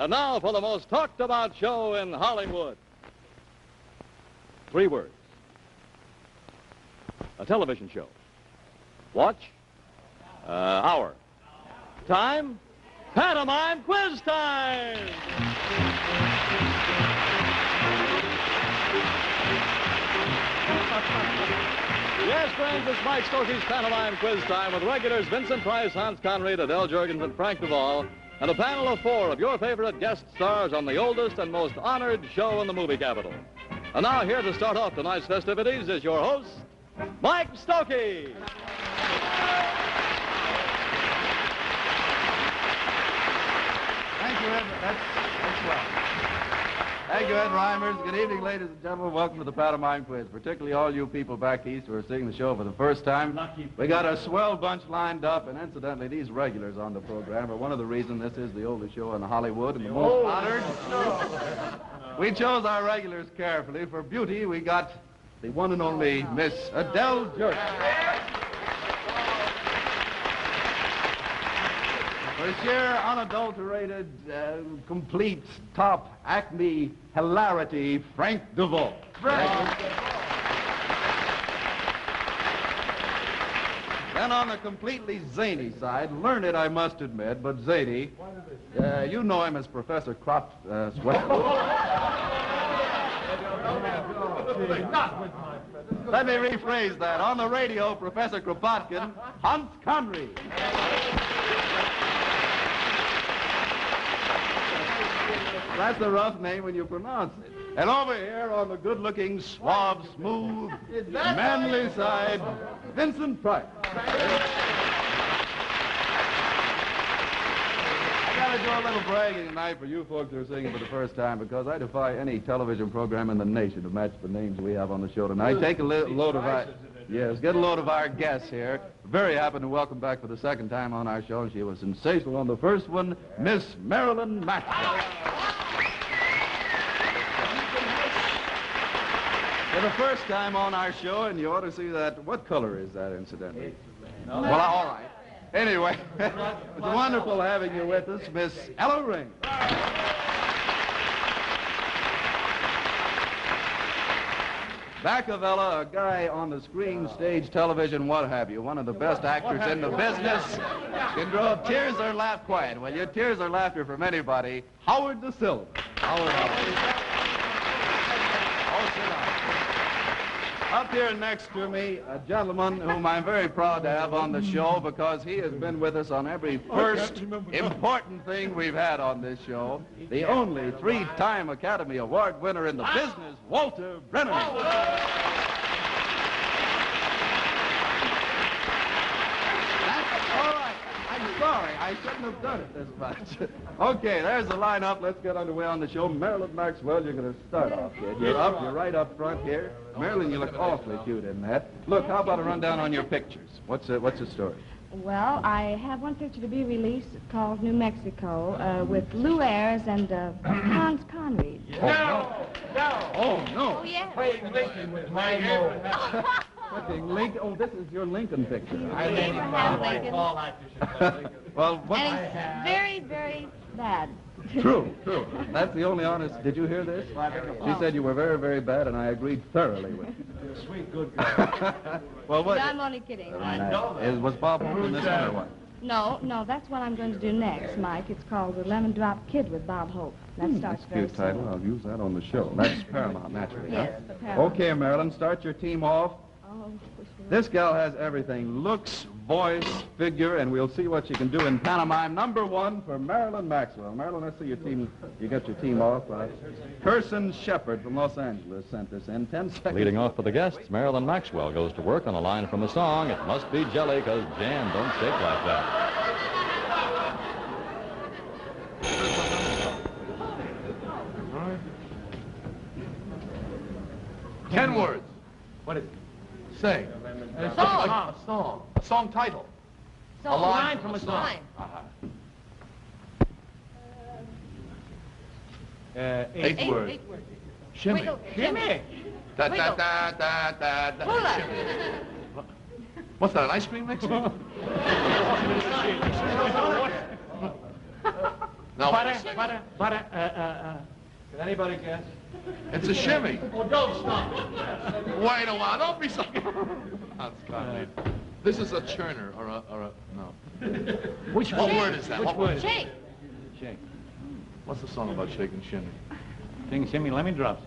And now for the most talked about show in Hollywood. 3 words. A television show. Watch. Hour. Time. Pantomime quiz time! Yes, friends, it's Mike Stokey's Pantomime Quiz time with regulars Vincent Price, Hans Conried, Adele Jurgens, and Frank Duvall, and a panel of 4 of your favorite guest stars on the oldest and most honored show in the movie capital. And now, here to start off tonight's festivities is your host, Mike Stokey. Thank you, Ed. That's well. Thank you, Ed Reimers. Good evening, ladies and gentlemen. Welcome to the Pantomime Quiz, particularly all you people back east who are seeing the show for the first time. We got a swell bunch lined up, and incidentally, these regulars on the program are one of the reasons this is the oldest show in Hollywood and the most honored. We chose our regulars carefully. For beauty, we got the one and only Miss Adele Jurgens. For sheer, unadulterated, complete, top, acme hilarity, Frank Duvall. Then on the completely zany side, learned, I must admit, but zany, you know him as Professor Let me rephrase that. On the radio, Professor Kropotkin, Hans Conried. That's the rough name when you pronounce it. And over here on the good-looking, suave, smooth, manly side, Vincent Price. I got to do a little bragging tonight for you folks who are seeing it for the first time, because I defy any television program in the nation to match the names we have on the show tonight. Take a load of our... Yes, get a load of our guests here. Very happy to welcome back for the second time on our show. She was sensational on the first one, Miss Marilyn Maxwell. For the first time on our show, and you ought to see that. What color is that, incidentally? Well, all right. Anyway, it's wonderful having you with us, Miss Ella Ring. Back of Ella, a guy on the screen, stage, television, what have you, one of the best actors in the business. Can draw tears or laugh quiet. Well, your tears or laughter from anybody, Howard Da Silva. Howard. Up here next to me, a gentleman whom I'm very proud to have on the show because he has been with us on every first important thing we've had on this show. The only 3-time Academy Award winner in the business, Walter Brennan. Sorry, I shouldn't have done it this much. Okay, there's the lineup. Let's get underway on the show. Marilyn Maxwell, you're going to start off, kid. You're right up front here. Marilyn, you look awfully cute in that. Look, how about a rundown on your pictures? What's the story? Well, I have one picture to be released called New Mexico with Lou Ayres and Hans Conried. No! Oh, no. Oh, yeah. Playing Lincoln with my Lincoln. Oh, this is your Lincoln picture. Abraham Lincoln. Well, what? And it's very, very bad. True. That's the only honest. Did you hear this? She said you were very, very bad, and I agreed thoroughly with you. You're a sweet, good girl. Well, what? No, I'm only kidding. I know that. Was Bob Hope in this one or what? No, that's what I'm going to do next, Mike. It's called The Lemon Drop Kid with Bob Hope. That starts That's a very cute title. soon. I'll use that on the show. That's Paramount, naturally. Yes, huh? the Paramount. Okay, Marilyn, start your team off. Oh, This gal has everything. Looks, voice, figure, and we'll see what she can do in pantomime. Number 1 for Marilyn Maxwell. Marilyn, let's see your team. You got your team off. Kirsten Shepard from Los Angeles sent this in. 10 seconds. Leading off for the guests, Marilyn Maxwell goes to work on a line from the song, It Must Be Jelly, 'Cause Jam Don't Shake Like That. Ten words. What is it? Say. A song. A song. A song title. So, A line from a song. line. Eight words. Eight words. Shimmy. Wiggle. Shimmy. Da da da da da da. Hula. Shimmy. What's that, an ice cream mixer? No. Butter. Can anybody guess? It's a shimmy. Oh, don't stop. Wait a while. Don't be so... Hans Conried. This is a churner or a no. Which What word? word is that? Which What word? Shake. Shake. What's the song about shake and shimmy? Sing, shimmy, lemon drops.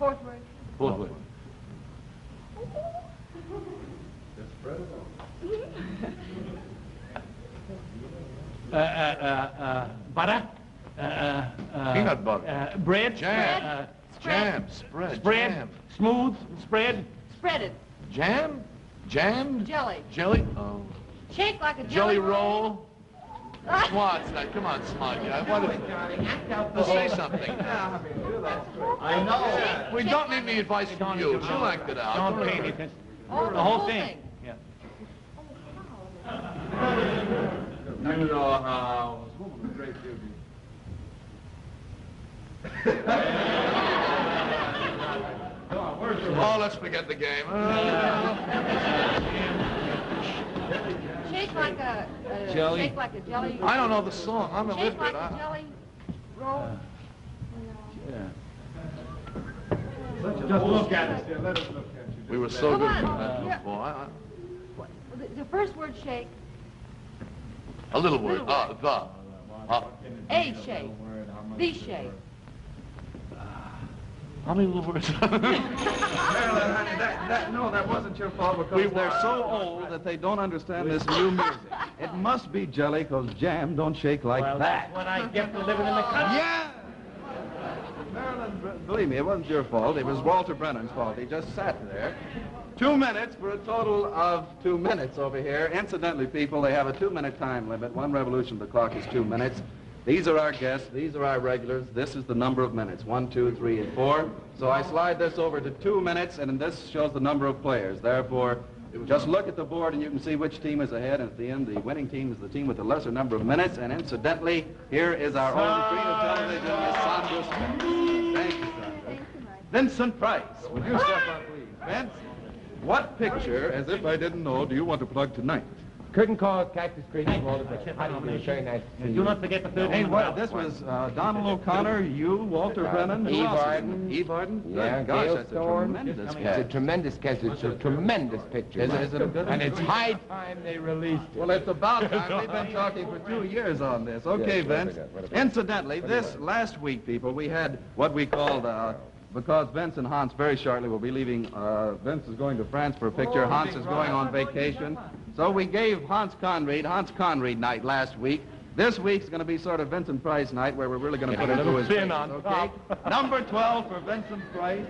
Fourth word. Fourth word. Butter. Peanut butter. Bread. Jam. Jam. Spread. Spread. Jam. Smooth. Spread. Spread it. Jam? Jammed? Jelly. Jelly? Oh. Shake like a Jelly roll? What's that? Come on, Smug. What is it? Say something. I know. We don't need any advice from you. She'll act it out. Don't pay any attention. Oh, The whole thing. Yeah. You know how woman of great beauty. Oh, let's forget the game. Shake like a Jelly. Shake like a jelly. I don't know the song. I'm Shake like illiterate. a jelly roll. Just look at it. Let us look at you. We were so Come good on. at that Yeah. before. The first word shake. A little word. The. A shake. B shake. How many little words? Marilyn, honey, that wasn't your fault because they're so old that they don't understand this new music. It must be jelly because jam don't shake like Well, that. that's what I get for living in the country. Yeah! Marilyn, believe me, it wasn't your fault. It was Walter Brennan's fault. He just sat there. 2 minutes for a total of 2 minutes over here. Incidentally, people, they have a 2-minute time limit. One revolution of the clock is 2 minutes. These are our guests. These are our regulars. This is the number of minutes. 1, 2, 3, and 4. So I slide this over to 2 minutes, and this shows the number of players. Therefore, just look at the board, and you can see which team is ahead. And at the end, the winning team is the team with the lesser number of minutes. And incidentally, here is our own creative television, Miss Sandra Smith. Thank you, Sandra. Vincent Price, would you step up, please? Vince, what picture, as if I didn't know, do you want to plug tonight? Curtain call, Cactus Creek, Walter Brennett. Very nice to see Do you. not forget the third Hey, one. what? This was Donald O'Connor, you, Walter Brennan, who Eve else is Arden. there? Eve Arden? Yeah, Good gosh, Gail that's a Thorne. tremendous It's a cast. tremendous cast. It's a tremendous picture. Is it a good one? And it's high time they released it. Well, it's about time. We've been talking for 2 years on this. Okay, Yes, what Vince. about it? Incidentally, this last week, people, we had what we called, because Vince and Hans very shortly will be leaving, Vince is going to France for a picture, Hans is going on vacation. So we gave Hans Conried night last week. This week's going to be sort of Vincent Price night where we're really going to put it through his thin paces, on okay? Number 12 for Vincent Price.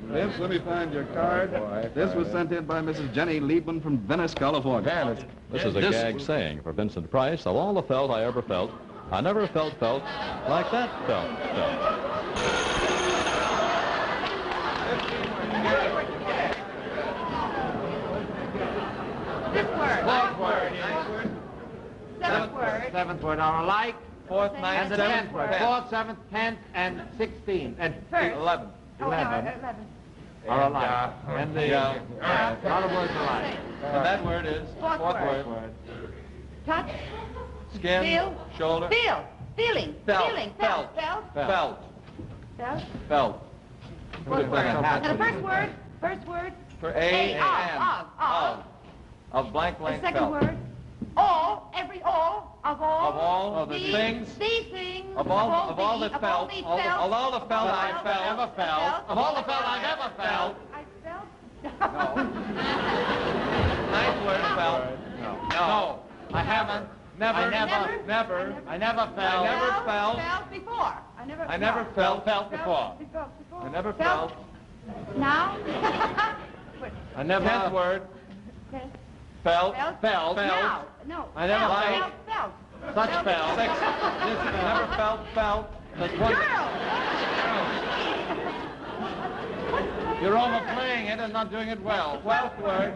Vince, let me find your card. This was sent in by Mrs. Jenny Liebman from Venice, California. This is a gag saying for Vincent Price. Of all the felt I ever felt, I never felt like that felt. This word. Fourth word. Seventh word. Seventh word are alike. Fourth, Same ninth, as and the 10th tenth word. word. Fourth, 7th, 10th, and 16. And First. 11. Oh, no, 11. Are alike. And the, A lot of words alike. and that word is? Fourth word. Touch. Skin, Feel. shoulder, Feel. Feeling. Felt. Feeling. Felt. Felt. felt, Felt. felt. Put it back. And the first word. First word. For A. Of. Of blank The blank second felt. word. All. Every all. Of all. Of all of the things. These things. Of all the of felt. these Of all the felt I Of felt. ever felt. Of all the felt I've ever felt. I felt. Ninth word felt. No. I haven't. Never. I never felt. I never felt. Felt before. I never felt before. Before. I never felt. Now? I never. Tenth word. Felt. Felt. Felt. Now. No. I never felt. liked. Felt. Such felt. Sixth. This I never felt. That's one. Girl. You're overplaying it and not doing it well. 12th word.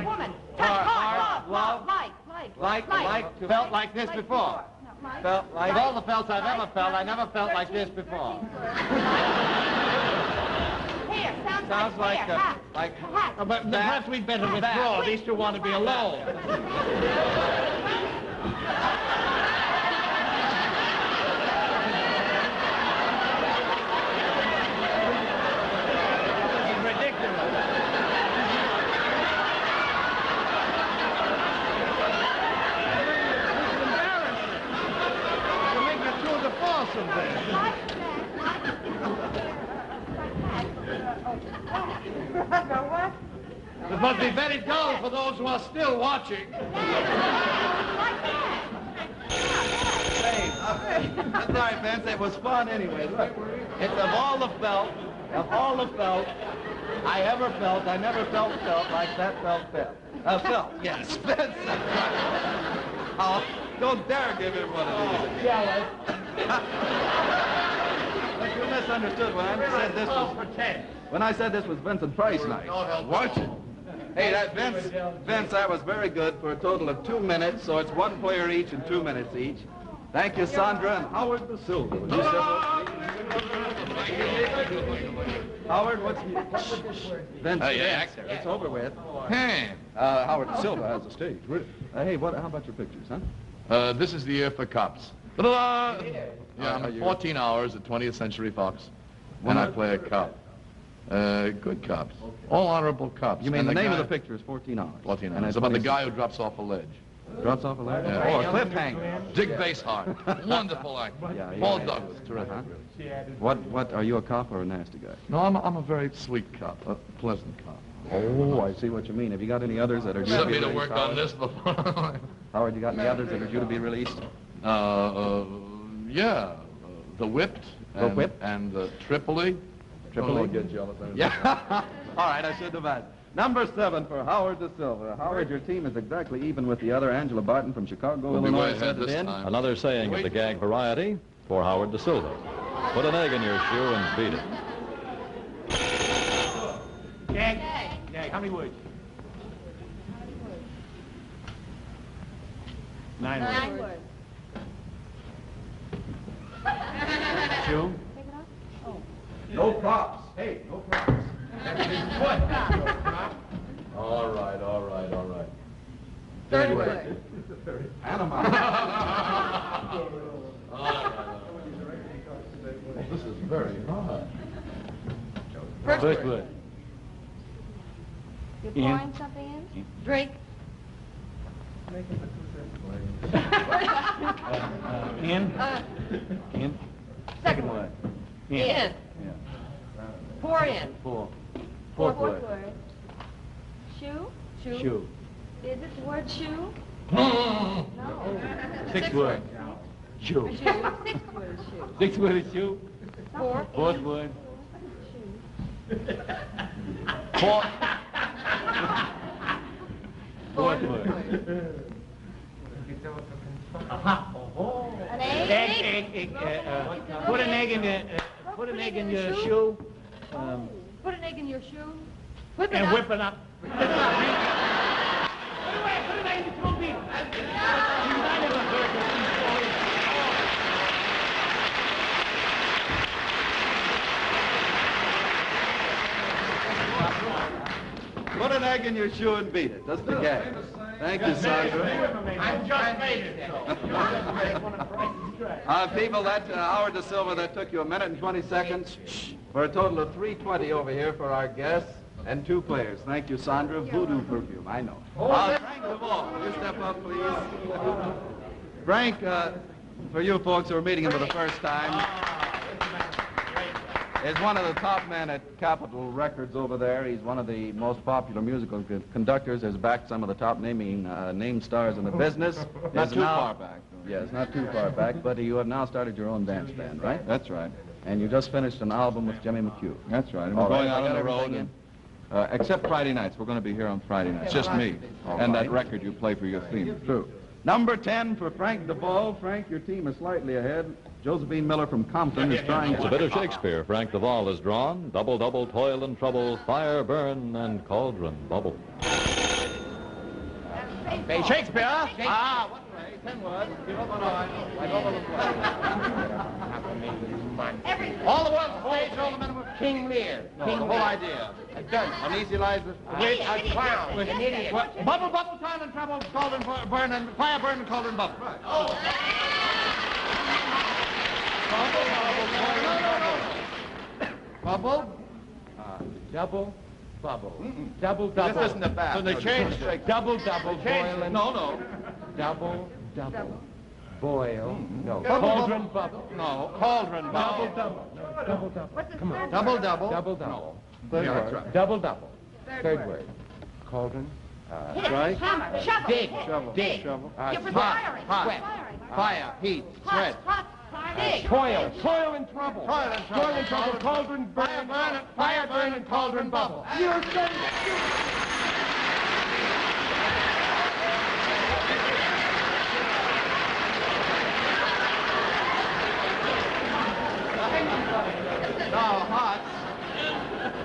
Woman. Heart, love. Like. To Felt like this before. No, like. Felt like. Of all the felts I've ever felt, I never felt like this before. Hair. Sounds like hair. Hat. like. Hat. But perhaps we'd better withdraw. These two want to be alone. must be very dull for those who are still watching. That's right, Vince. It was fun anyway. Look, it's of all the felt I ever felt, I never felt like that felt. Yes, Vince. Oh, don't dare give him one of these. Jealous. But you misunderstood when I said this was... When I said this was Vincent Price night. What? Hey, Vince, that was very good for a total of 2 minutes, so it's one player each and 2 minutes each. Thank you, Sandra and Howard the Silver. Would you step up? Howard, what's... Vince, actor. it's over with. Hey. Howard the Silver has the stage. Hey, how about your pictures, huh? This is the year for cops. Yeah, I'm 14 hours at 20th Century Fox, and I play a cop. Good cops. All honorable cops. You mean the name of the picture is 14 Hours? 14 Hours. It's about the guy who drops off a ledge. Drops off a ledge? Yeah. Oh, a cliffhanger. Dick Basehart. Wonderful actor. Yeah. Paul Douglas. Terrific. Huh? What, are you a cop or a nasty guy? No, I'm a very sweet cop, a pleasant cop. Oh, I see what you mean. Have you got any others that are due to Sent be me to released, work on this before. Howard, you got any others that are due to be released? Yeah. The Whipped. The Whipped? And the Tripoli. Tripoli? Don't get jealous. Yeah. All right, I should have asked. Number 7 for Howard the Silver. Howard, your team is exactly even with the other. Angela Barton from Chicago, We'll be Illinois, way sent ahead it this in. time. Another saying of the gag variety for Howard the Silver. Put an egg in your shoe and beat it. Gag. How many words? 9 words. 9 words. Shoe. Pick it up. Oh. No props. Hey, no props. All right. Third word. Panama. This is very hard. First word. You're Ian. pouring something in? Drink. In. In. Second word. In. In. Pour in. Fourth Fourth word. word. Shoe? Shoe. Is it the word shoe? No. Sixth word. Shoe. Shoe. Sixth word shoe. Sixth word is shoe. Fourth word. Fourth word. An egg? Egg. Put an egg in your shoe. Put an egg in your shoe. Whip it And up. whip it up. Put an egg in the shoe. Beat it. Put an egg in your shoe and beat it. That's the gag. Thank you, Sandra. I just made it. People, that Howard the Silver, that took you 1 minute and 20 seconds for a total of 3:20 over here for our guests and 2 players. Thank you, Sandra. Voodoo perfume, I know. Frank DeVaul, will you step up, please? Frank, for you folks who are meeting him for the first time, is one of the top men at Capitol Records over there. He's one of the most popular musical conductors. Has backed some of the top name stars in the business. Not too far back. Yes, not too far back, but you have now started your own dance band, right? That's right. And you just finished an album with Jimmy McHugh. That's right. And All we're right, going out I on got the road. everything Except Friday nights. We're going to be here on Friday nights. Just me. And that record you play for your theme. True. Number 10 for Frank DeVaul. Frank, your team is slightly ahead. Josephine Miller from Compton is trying It's a bit of Shakespeare. Frank DeVaul has drawn. Double, double, toil and trouble, fire, burn, and cauldron bubble. Hey, Shakespeare. Ah, what way? 10 words. Give up on I don't know the play. All the world's plays, all the men were King Lear. No, King the whole Lear. idea. Uneasy lies the... With a clown. With an idiot. Bubble, bubble, toil and trouble, cauldron, burn, and fire, burn, and cauldron bubble. Right. Oh. Bubble. Double. Bubble. Double. This isn't a bath. So they changed double, boil, and... No. Double, boil. No. Bubble, Cauldron, bubble. No, cauldron bubble. Double. What's the Come on. third Double, word? double. Double. Third Yeah, word. that's right. Double. Third word. cauldron. Strike. Hammer. Shovel. Dig. Shovel. Dig. Shovel. You're for Hot. firing. Hot. Firing. Fire. Heat. Sweat. Hot. Dig. Toil. Toil and trouble. Toil and trouble. Toil and trouble. Cauldron burn. Fire burn and cauldron bubble. You're said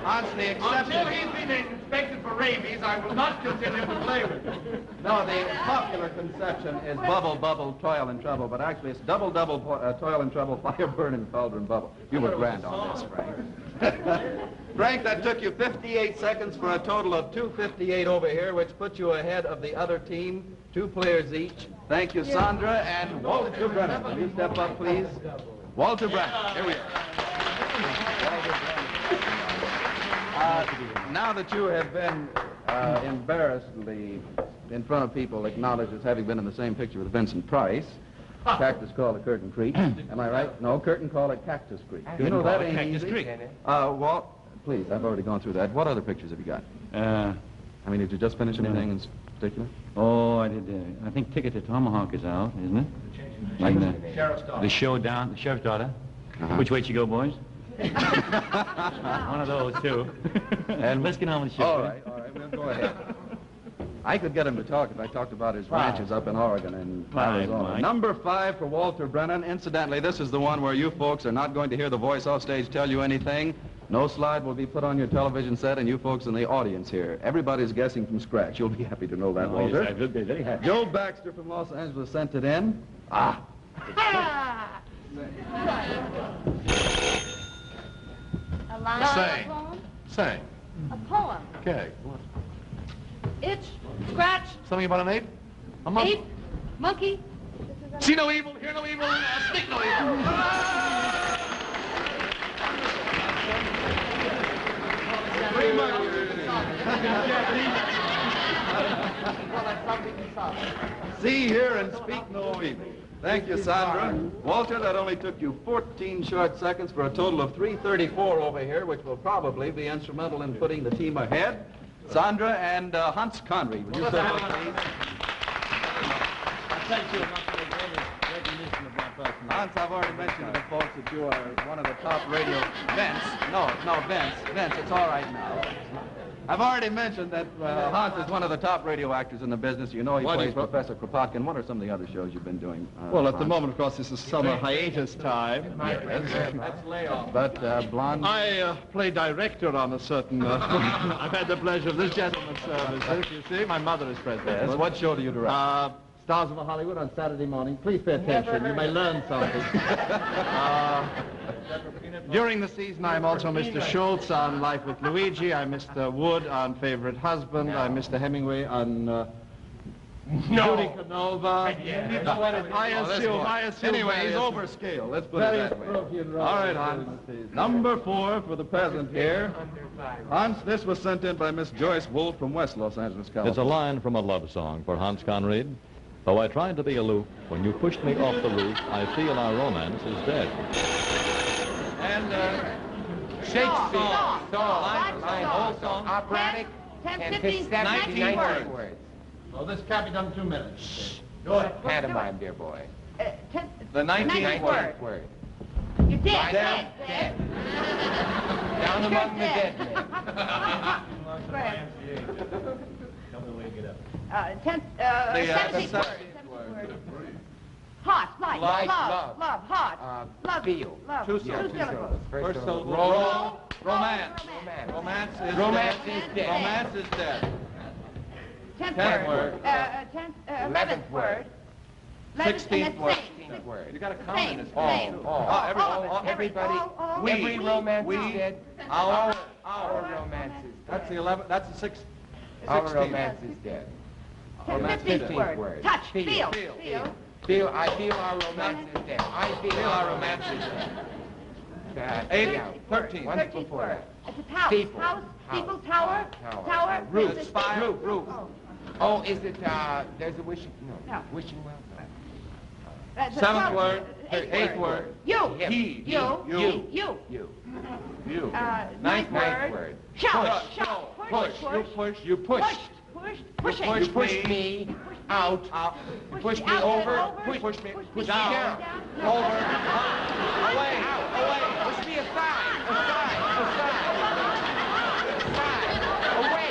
Hans, the exception. Until he's been inspected for rabies, I will not continue to play with him. No, the popular conception is bubble, bubble, toil and trouble, but actually it's double, double, toil and trouble, fire, burn, and cauldron bubble. You were grand on this, Frank. Frank, that took you 58 seconds for a total of 2:58 over here, which puts you ahead of the other team, 2 players each. Thank you, Sandra and Walter Brennan. Will you step up, please? Walter Brennan. Here we are. Now that you have been embarrassedly in front of people acknowledged as having been in the same picture with Vincent Price, Cactus called it Curtain Creek. Am I right? No, Curtain called it Cactus Creek. Do you know that ain't Cactus easy? Creek. Walt, please, I've already gone through that. What other pictures have you got? I mean, did you just finish anything in particular? Oh, I did. I think Ticket to Tomahawk is out, isn't it? Like the show down, the sheriff's daughter. Which way you go, boys? One of those, too. And let's get on with the show. All right, we'll go ahead. I could get him to talk if I talked about his ranches up in Oregon and Arizona. Mike. Number 5 for Walter Brennan. Incidentally, this is the one where you folks are not going to hear the voice off stage tell you anything. No slide will be put on your television set, and you folks in the audience here, everybody's guessing from scratch. You'll be happy to know that, Walter. Yes, I will be very happy. Joe Baxter from Los Angeles sent it in. Ah. A line, Say. a poem? Say. A poem. Okay. What? Itch, scratch, Something about an ape? A monkey? ape, monkey. See no evil, hear no evil, speak no evil. See, hear, and speak no evil. Thank you, Sandra. Walter, that only took you 14 short seconds for a total of 3:34 over here, which will probably be instrumental in putting the team ahead. Sandra and Hans Conry, will you step up, please? Thank you for the recognition of my personality. Hans, I've already mentioned to the folks that you are one of the top radio... Vince, it's all right now. I've already mentioned that Hans is one of the top radio actors in the business. You know he plays Professor Kropotkin. What are some of the other shows you've been doing? Well, at the Hans? moment, of course, this is summer hiatus time. That's layoff. But Blonde... I play director on a certain... I've had the pleasure of this gentleman's services. You see, my mother is present. Yes, what show do you direct? Stars of Hollywood on Saturday morning. Please pay attention. You may learn something. During the season, I'm also Mr. Schultz on Life with Luigi. I'm Mr. Wood on Favorite Husband. I'm Mr. Hemingway on Judy Canova. I assume. Anyway, he's over scale. Let's put it that way. All right, Hans. Number 4 for the present here. Hans, this was sent in by Miss Joyce Wolf from West Los Angeles, California. It's a line from a love song for Hans Conried. Though I tried to be aloof, when you pushed me off the roof, I feel our romance is dead. And Shakespeare. Line, whole song. Operatic. 10, 15, 19 words. words. Well, this can't be done in 2 minutes. Go ahead. Pantomime, dear boy. the 19th word. word. You're dead. Down among the dead men. 17th word. Hot, light, love, hot, love, feel. love. Two Two syllables. syllables. First syllable. Romance. Romance. Romance is dead. Romance is dead. 10th word. 11th word. 16th word. 16th word. You got to count in this. Everybody. We. Every romance We. is dead. Our. Our romance is dead. That's the 11th. That's the 16th. Our romance is dead. 15th word. Touch, feel. I feel our romance is dead. I feel our romance is dead. 13th. Once before that. It's a house. Steeple. Steeple, tower. Tower. Roof. It's a Spire. steeple. Roof. Oh, is it, there's a wishing, No. wishing well. That's a 7th 12th word. Eighth 8th word. You. He. You. You. Ninth word. word. Shout. Push. Push. You pushed. Pushing. You pushed me out. You pushed me over. Push me down. Over. Away. Push me aside. Aside. Away.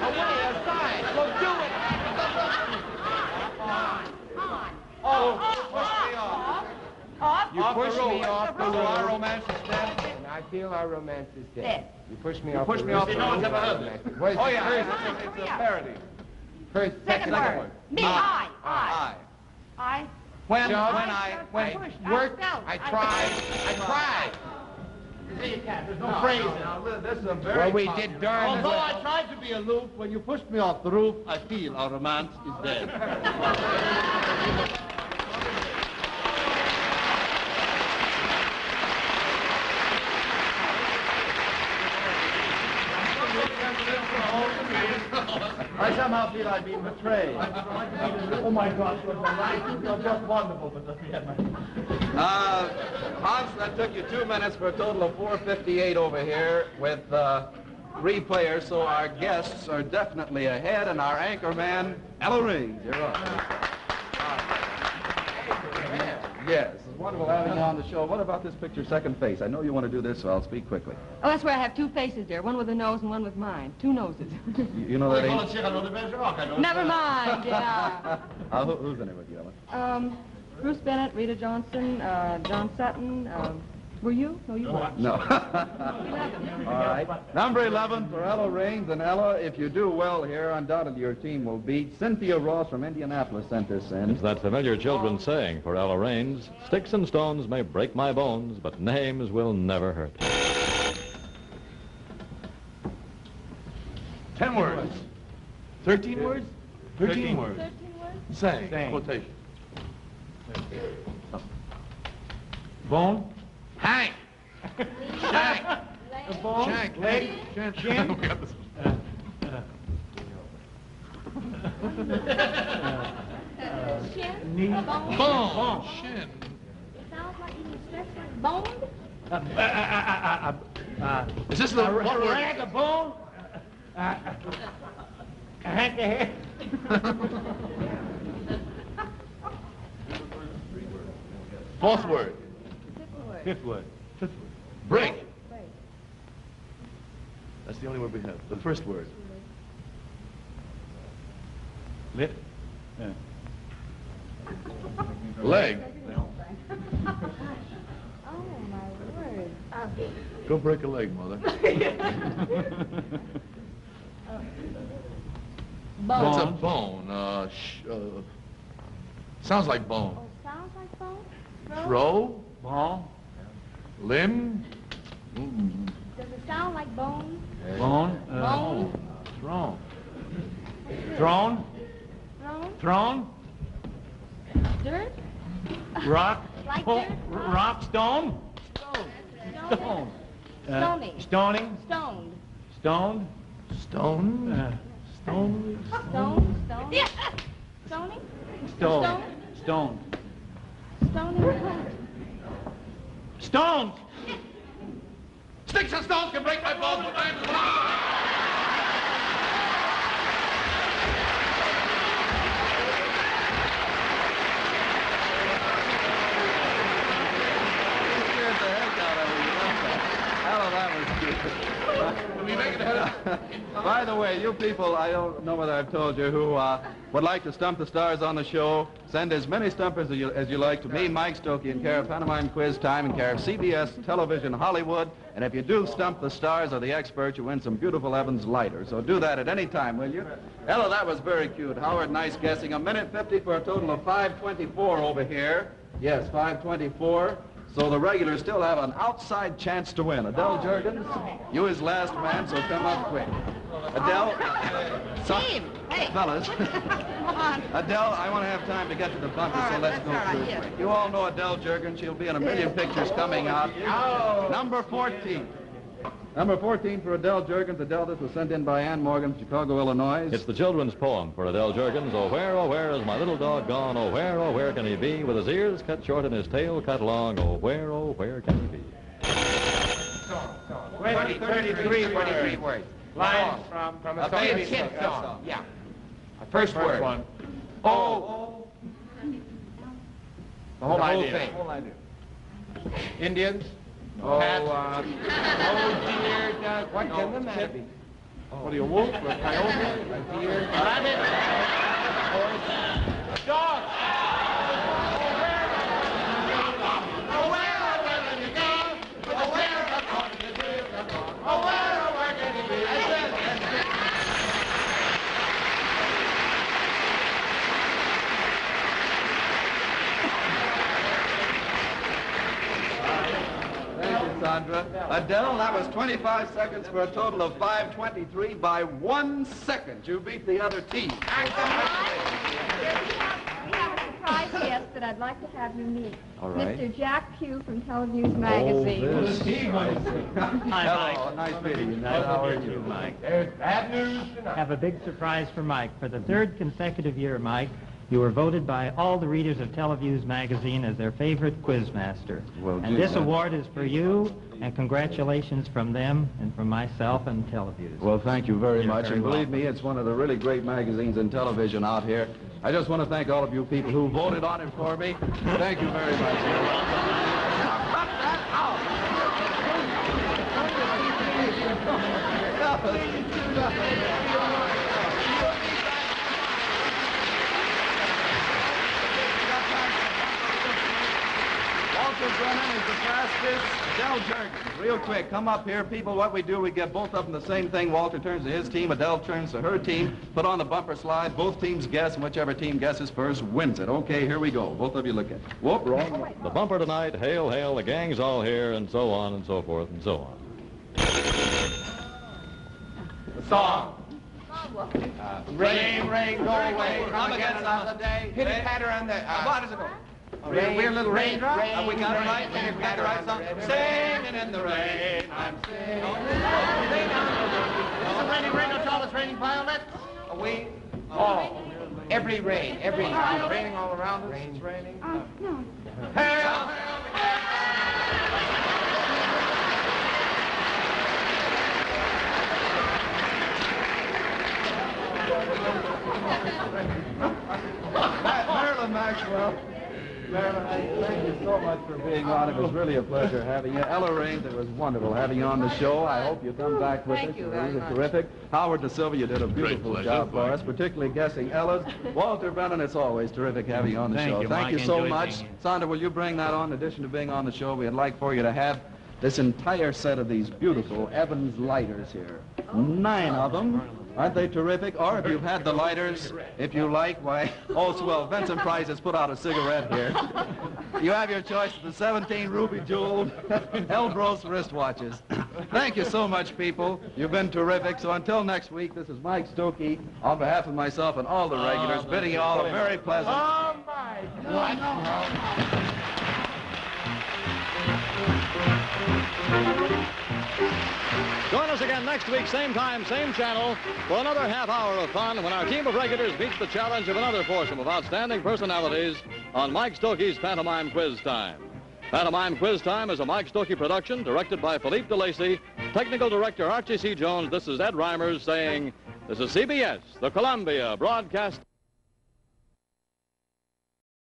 Aside. Well, do it. Oh, push me off. You pushed me off the road. Our romance is dead. And I feel our romance is dead. You pushed me off the road. No one's ever heard this. Oh, yeah. It's a parody. First, second word. Me, I. When pushed. worked, I tried. There's no phrase. This is a very Well, we did darn Although I tried to be aloof, when you pushed me off the roof, I feel our romance is dead. I somehow feel I've been betrayed. Oh my God, you're just wonderful, but let me have my... Hans, that took you 2 minutes for a total of 4:58 over here with 3 players, so our guests are definitely ahead, and our anchor man, Ella Rings, you're up. Yes, it's wonderful having you on the show. What about this picture, second face? I know you want to do this, so I'll speak quickly. Oh, that's where I have 2 faces there. One with a nose and one with mine. 2 noses. You know that ain't... Never mind, yeah. Who's in it with you, Ella? Bruce Bennett, Rita Johnson, John Sutton. Were you? No, you weren't. No. All right. Number 11 for Ella Raines. And Ella, if you do well here, undoubtedly your team will beat. Cynthia Ross from Indianapolis sent this in. It's that familiar children's saying for Ella Raines, sticks and stones may break my bones, but names will never hurt. 10 words. 13 words? 13 words. 13 words? Saying. Quotation. Bone? Hank. Shank. Bone? Shank. Leg? Chin? We got this. Shin? Knee? Bone? Bone. Shin. It sounds like you stretched like bone. Is this the one word? Rag a bone? A hank of hair? Fourth word. Fifth word. Break. That's the only word we have. The first word. Lit? Leg. Oh, my word. Go break a leg, mother. Bone. It's a bone. Sounds like bone. Oh, sounds like bone? Throw. Ball? Limb. Does it sound like bone? Bone? Bone? Thrown. Throne? Throne? Throne? Dirt? Rock? Like Oh, dirt? rock? Stone? Stone. Stone. Stoning. Stoning? Stoned. Stoned? Stone. Stone. Stone? Stone? Yeah. Stoning? Stone. Stone? Stone. Stoning what? Stones! Sticks and stones can break my bones, but I'm By the way, you people, I don't know whether I've told you, who would like to stump the stars on the show, send as many stumpers as you like to me, Mike Stokey, in care of Pantomime Quiz Time, in care of CBS Television Hollywood. And if you do stump the stars or the expert, you win some beautiful Evans lighter. So do that at any time, will you? Ella, that was very cute. Howard, nice guessing. A minute 50 for a total of 5:24 over here. Yes, 5:24. So the regulars still have an outside chance to win. Adele Jurgens, you is last man, so come up quick. Adele, Team, hey. fellas. Come on. Adele, I want to have time to get to the bumper, so let's go through quick. You all know Adele Jurgens. She'll be in a million pictures coming out. Number 14. Number 14 for Adele Jurgens. Adele, this was sent in by Ann Morgan, Chicago, Illinois. It's the children's poem for Adele Jurgens. Oh, where is my little dog gone? Oh, where can he be? With his ears cut short and his tail cut long. Oh, where can he be? 33 words. Line from a kid song. Yeah. First word. One. Oh. The whole thing. Indians. Oh, oh dear. What can the matter be? What are you, a wolf or a coyote? A deer. Rabbit. Horse. Dog. Sandra. Adele, that was 25 seconds for a total of 5:23 by 1 second. You beat the other team. We have a surprise guest that I'd like to have you meet. All right. Mr. Jack Pugh from Televiews Magazine. Oh, this. Hi, Hello, nice meeting you. How are you, Mike? There's bad news tonight. Have a big surprise for Mike. For the third consecutive year, Mike, you were voted by all the readers of Televiews Magazine as their favorite quizmaster. Well, and this award is for you, and congratulations from them and from myself and Televiews. Well, thank you very You're much. very And believe welcome. me, it's one of the really great magazines in television out here. I just want to thank all of you people who voted on it for me. Thank you very much. Walter Brennan is the fastest. Adele Jurgens, real quick, come up here. People, what we do, we get both of them the same thing. Walter turns to his team, Adele turns to her team. Put on the bumper slide. Both teams guess, and whichever team guesses first wins it. Okay, here we go. Both of you look at it. Whoop, wrong. The bumper tonight, hail, hail, the gang's all here, and so on and so forth and so on. The song. Rain, rain, go away. Come again another day. Hit a patter on the... How does it go? Rain, we're a little raindrop. rain, Have we got it right? rain, Have we got the right song? Singing in the rain. I'm singing. Is it raining raindrops, it's raining violets? We. Oh, every rain, every rain. It's raining all around us. It's raining. No. Hail! Marilyn Maxwell. Marilyn, thank you so much for being on. It was really a pleasure having you. Ella Raines, it was wonderful having you on the show. I hope you come back with us. Thank you It very was much. terrific. Howard Da Silva, you did a beautiful pleasure, job for Mike. us, particularly guessing Ella's. Walter Brennan, it's always terrific having you on the Thank show. you, Thank Mike. you so Enjoyed much. being here. Sandra, will you bring that on? In addition to being on the show, we'd like for you to have this entire set of these beautiful Evans lighters here. 9 of them. Aren't they terrific? Or if you've had the lighters, if you like, why... Oh, well, Vincent Price has put out a cigarette here. You have your choice of the 17 ruby jeweled Elbrus wristwatches. Thank you so much, people. You've been terrific. So until next week, this is Mike Stokey, on behalf of myself and all the regulars, bidding you all a very pleasant... Oh, my God. Join us again next week, same time, same channel, for another half hour of fun when our team of regulars meets the challenge of another foursome of outstanding personalities on Mike Stokey's Pantomime Quiz Time. Pantomime Quiz Time is a Mike Stokey production directed by Philippe DeLacy, technical director Archie C. Jones. This is Ed Reimers saying, this is CBS, the Columbia Broadcast...